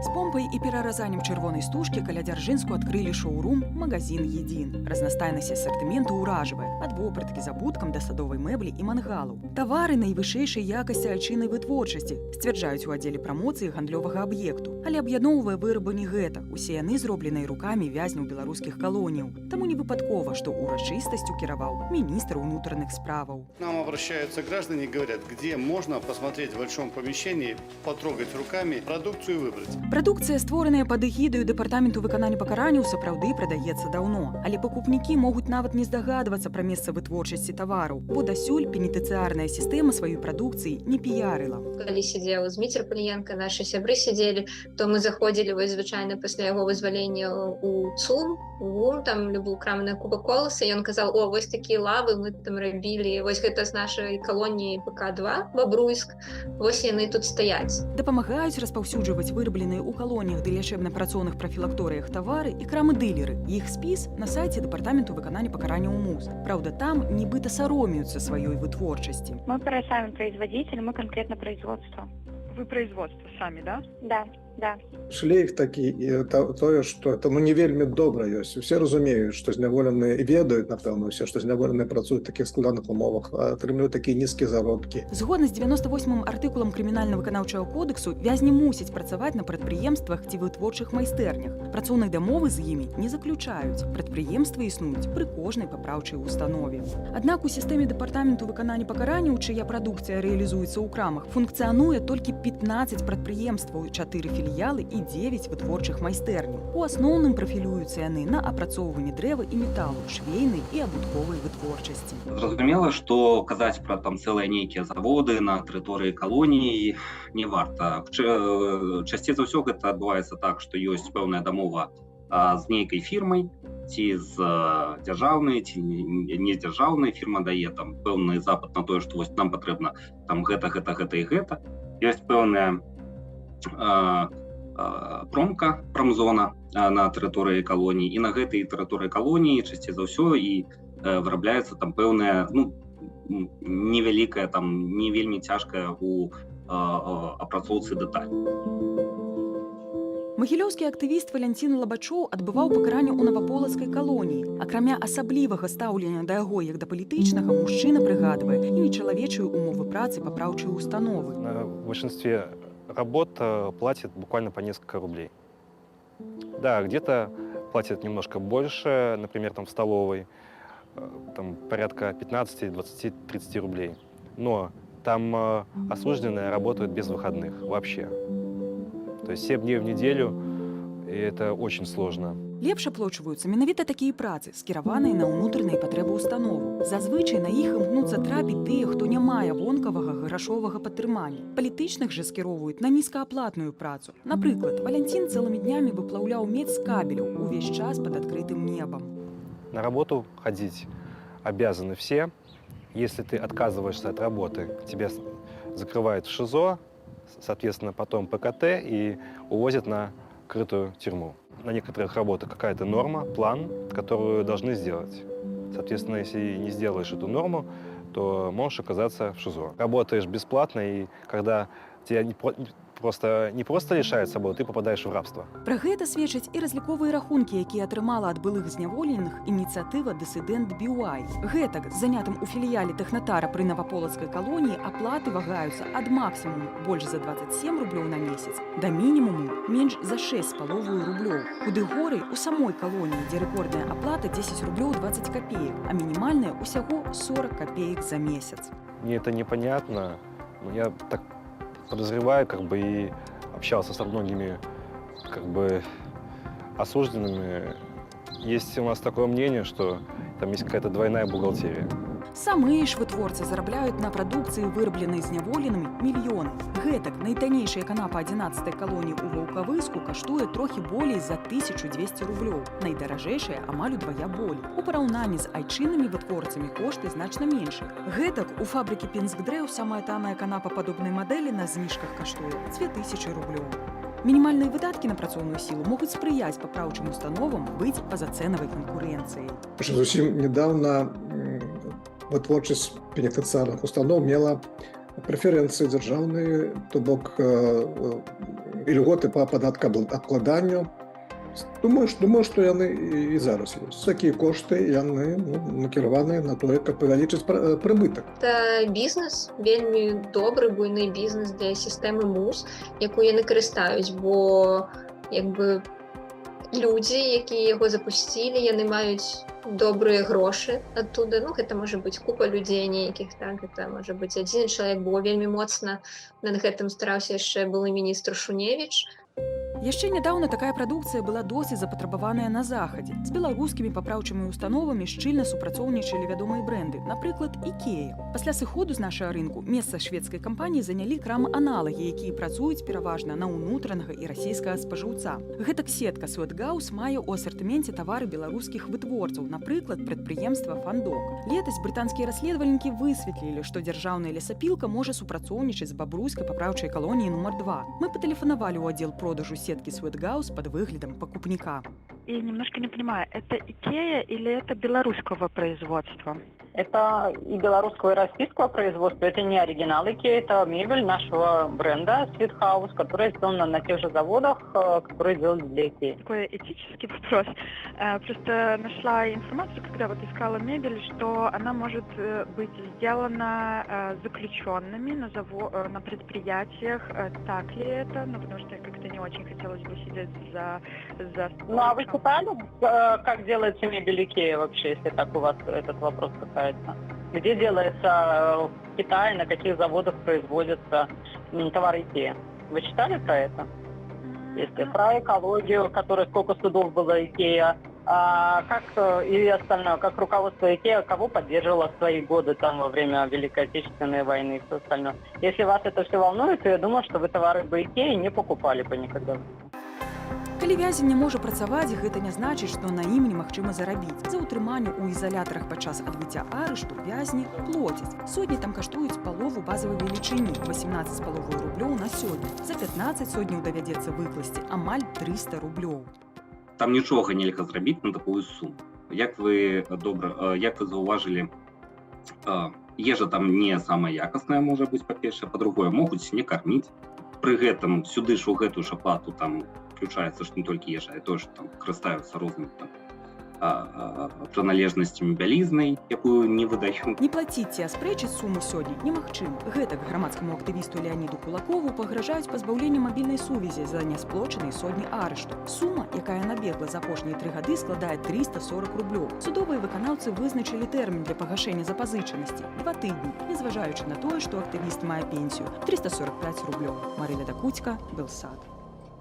З помпай і пераразаннем чырвонай стужкі каля Дзяржынску адкрылі шоурум «Магазин Един». Разнастайнасць асартыменту ўражвае, ад вопраткі з абуткам да садовай мэблі і мангалаў. Тавары найвышэйшай якасці айчыннай вытворчасці, сцвярджаюць у аддзеле прамоцыі гандлёвага аб'екту. Але аб'ядноўвае вырабы не гэта. Усе яны зробленыя рукамі вязняў беларускіх калоніяў. Таму не выпадкова, што урачыстасцю кіраваў міністр унутраных справаў. К нам обращаются граждане и говорят, где можно посмотреть в большом помещении, потрогать руками, продукцию выбрать. Прадукцыя, створаная пад эгідаю дэпартаменту выканання пакаранняў, сапраўды прадаецца даўно. Але пакупнікі могуць нават не здагадвацца пра месца вытворчасці тавараў, бо дасюль пенітэнцыярная сістэма сваёй прадукцыі не піярыла. Калі сидзеў Зміцер Паліенка, нашы сябры сядзелі, то мы заходзілі вось звычайна пасля яго вызвалення у ЦУМ, у там любую краму на Куба Коласа, і ён казаў: о, вось такія лавы мы там рабілі, вось гэта з нашай калоніі ПК-2, Бабруйск, вось яны тут стаяць. Дапамагаюць распаўсюджваць вырабленыя ў калоніях ды лячэбна-працоўных прафілакторыях тавары і крамы-дылеры. Іх спіс на сайце дэпартаменту выканання пакарання МУС. Праўда, там нібыта саромеюцца сваёй вытворчасці. Мы сами производитель, мы конкретно производство. Вы производство сами, да? Да. Да. Шлейф такі і тое, што таму не вельмі добра ёсць. Усе разумеюць, што зняволеныя і ведаюць, напэўна, усе, што зняволеныя працуюць у такіх складаных умовах, атрымліваюць такія нізкія заробкі. Згодна з 98-м артыкулам крымінальна-выканаўчага кодексу, вязні мусяць працаваць на прадпрыемствах ці вытворчых майстэрнях. Працоўнай дамовы з імі не заключаюць. Прадпрыемствы існуюць пры кожнай папраўчай установе. Аднак у сістэме дэпартаменту выканання пакаранняў, чыя прадукцыя рэалізуецца ў крамах, функцыянуе толькі 15 прадпрыемстваў, 4 філіялы і 9 вытворчых майстэрняў. У асноўным прафілююцца яны на апрацоўванні дрэва і металу, швейнай і абутковай вытворчасці. Зразумела, што казаць пра там цэлыя нейкія заводы на тэрыторыі калоніі не варта. Часцей за ўсё гэта адбываецца так, што ёсць пэўная дамова з нейкай фірмай, ці з дзяржаўнай, ці не дзяржаўнай. Фірма дае там пэўны запыт на тое, што вось нам патрэбна там гэта і гэта. Ёсць пэўная промзона на тэрыторыі калоніі, і на гэтай тэрыторыі калоніі часцей за ўсё і вырабляецца там пэўная, невялікая, там не вельмі цяжкая у апрацоўцы дэталь. Магілёўскі актывіст Валянцін Лабачоў адбываў пакаранне ў Наваполацкай калоніі. Акрамя асаблівага стаўлення да яго як да палітычнага, мужчына прыгадвае і нечалавечыя умовы працы папраўчай установы. В большинстве работ платят буквально по несколько рублей. Да, где-то платят немножко больше, например, там в столовой, там порядка 15, 20, 30 рублей. Но там осужденные работают без выходных вообще. То есть 7 дней в неделю, и это очень сложно. Лепш аплочваюцца менавіта такія працы, скіраваныя на ўнутраныя патрэбы ўстановы. Зазвычай на іх імкнуцца трапіць тыя, хто не мае вонкавага грашовага падтрымання. Палітычных жа скіроўваюць на нізкааплатную працу. Напрыклад, Валянцін цэлымі днямі выплаўляў мед з кабеляў увесь час пад адкрытым небам. На работу ходить обязаны все. Если ты отказываешься от работы, тебя закрывают в ШИЗО, соответственно, потом ПКТ и увозят на крытую тюрьму. На некоторых работах какая-то норма, план, которую должны сделать. Соответственно, если не сделаешь эту норму, то можешь оказаться в ШИЗО. Работаешь бесплатно, и когда тебя не просто лишают свободы, ты попадаешь в рабство. Пра гэта сведчаць і разліковыя рахункі, якія атрымала ад былых зняволеных ініцыятыва «Дысідэнт BUI». Гэтак, з занятым у філіяле тэхнатара пры Наваполацкай калоніі аплаты вагаюцца ад максімуму больш за 27 рублёў на месяц да мінімуму менш за 6,5 рублёў. Куды горай у самой калоніі, дзе рэкордная аплата 10 рублёў 20 копеек, а мінімальная ўсяго 40 копеек за месяц. Мне это непонятно, но я так подозреваю, и общался со многими, осужденными. Есть у нас такое мнение, что там есть какая-то двойная бухгалтерия. Самыя ж вытворцы зарабляюць на прадукцыі, вырабленай зняволенымі, мільёны. Гэтак, найтаннейшая канапа 11-й калоніі ў Ваўкавыску каштуе трохі болей за 1200 рублёў. Найдаражэйшая амаль удвая болей. У параўнанні з айчыннымі вытворцамі кошты значна меншыя. Гэтак, у фабрыкі Пінскдрэў самая таная канапа падобнай мадэлі на зніжках каштуе 2000 рублёў. Мінімальныя выдаткі на працоўную сілу могуць спрыяць папраўчым установам быць пазацэнавай канкурэнцыяй. Зусім недавно вытворчасць пенітэнцыярных устаноў мела преференції державної, то бок ільготи по падаткаабкладанню. Думаю, што яны і зараз ёсць. Такія кошты, яны накіраваныя на тое, каб павялічыць прыбытак. Это бізнес, вельмі добры буйны бізнес для сістэмы МУС, якую яны карыстаюць, бо людзі, якія яго запусцілі, яны маюць добрыя грошы адтуда. Гэта можа быць купа людзей нейкіх, так, гэта можа быць адзін чалавек, бо вельмі моцна над гэтым стараўся яшчэ былы міністр Шуневіч. Яшчэ нядаўна такая прадукцыя была досыць запатрабаваная на захадзе. З беларускімі папраўчымі установамі шчыльна супрацоўнічалі вядомыя брэнды, напрыклад, Ікея. Пасля сыходу з нашага рынку месца шведскай кампаніі занялі крамы-аналагі, якія працуюць пераважна на ўнутранага і расійскага спажыўца. Гэтак сетка Светгаус мае ў асартыменце тавары беларускіх вытворцаў, напрыклад, прадпрыемства Фандок. Летась брытанскія расследавальнікі высветлілі, што дзяржаўная лесапілка можа супрацоўнічаць з бабруйскай папраўчай калоніяй нумар 2. Мы патэлефанавалі ў аддзел продажу сетки Светгаус под выглядом покупника. И немножко не понимаю, это Икея или это белорусского производства? Это и белорусского, и российского производства. Это не оригинал Икея, это мебель нашего бренда Sweethouse, которая сделана на тех же заводах, которые делали для Икеи. Такой этический вопрос. Просто нашла информацию, когда вот искала мебель, что она может быть сделана заключенными на предприятиях. Так ли это? Потому что как-то не очень хотелось бы сидеть за столом. А вы читали, как делается мебель Икея вообще, если так у вас этот вопрос касается? Где делается в Китае, на каких заводах производятся товары Икея? Вы читали про это? Если про экологию, сколько судов было Икея, как и остальное, как руководство Икеа, кого поддерживало в свои годы там во время Великой Отечественной войны и все остальное. Если вас это все волнует, то я думаю, что вы товары бы Икеи не покупали бы никогда. Калі вязень не можа працаваць, гэта не значыць, што на ім немагчыма зарабіць. За ўтрыманне ў ізалятарах падчас адбыцця арышту вязні плоцяць. Сотні там каштуюць палову базавай велічыні – 18,5 рублёў на сёння. За 15 сотняў давядзецца выкласці амаль 300 рублёў. Там нічога нельга зрабіць на такую суму. Як вы заўважылі, ежа там не самая якасная можа быць, па-першае, па-другое, могуць не карміць. Пры гэтым сюды ж у гэтую ж аплату там включается, что не только ежа, а тоже там карыстаюцца рознымі прыналежнасцямі бялізнай, якую не выдаюць. Не плаціць ці аспрэчыць суму сёння немагчыма. Гэтак грамадскаму актывісту Леаніду Кулакову пагражаюць пазбаўленнем мабільнай сувязі за нясплочанай сотні арышту. Сума, якая набегла за апошнія 3 гады, складае 340 рублёў. Судовыя выканаўцы вызначылі тэрмін для пагашэння запазычанасці – 2 тыдні, незважаючы на тое, што актывіст мае пенсію – 345 рублёў. Марыля Дакуцька, Белсад.